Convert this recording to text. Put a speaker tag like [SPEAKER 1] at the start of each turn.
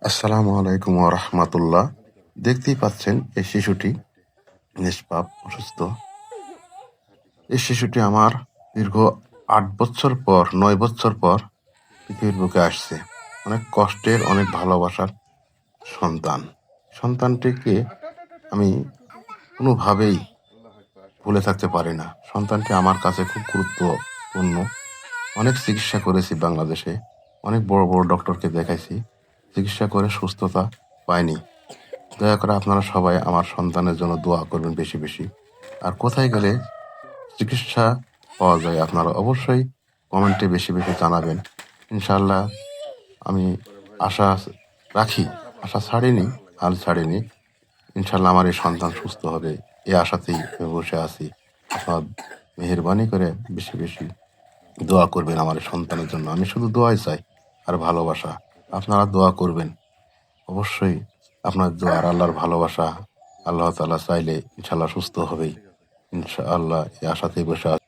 [SPEAKER 1] আসসালামু আলাইকুম ওয়া রাহমাতুল্লাহ। দেখতেই পাচ্ছেন এই শিশুটি নিষ্পাপ, অসুস্থ। এই শিশুটি আমার দীর্ঘ ৮ বছর পর ৯ বছর পর পৃথিবীর বুকে আসছে। অনেক কষ্টের, অনেক ভালোবাসার সন্তান। সন্তানটিকে আমি কোনোভাবেই ভুলে থাকতে পারি না। সন্তানটি আমার কাছে খুব গুরুত্বপূর্ণ। অনেক চিকিৎসা করেছি বাংলাদেশে। অনেক বড়, বড় ডক্টরকে দেখাইছি। চিকিৎসা করে সুস্থতা পাইনি। দয়া করে আপনারা সবাই আমার সন্তানের জন্য দোয়া করবেন বেশি, বেশি। আর কোথায় গেলে চিকিৎসা পাওয়া যায় আপনারা অবশ্যই কমেন্টে বেশি, বেশি জানাবেন। ইনশাআল্লাহ আমি আশা রাখি, আশা ছাড়িনি, হাল ছাড়িনি। ইনশাআল্লাহ আমার এই সন্তান সুস্থ হবে। এই আশাতেই আমি বসে আছি। আপনারা মেহেরবানি করে বেশি, বেশি দোয়া করবেন আমার এই সন্তানের জন্য। আমি শুধু দোয়াই চাই আর ভালোবাসা। আপনারা দোয়া করবেন। অবশ্যই আপনার দোয়া আর আল্লাহর ভালোবাসা, আল্লাহ তাআলা চাইলে ইনশাআল্লাহ সুস্থ হবেই। ইনশাআল্লাহ এই আশাতেই বসে আছি।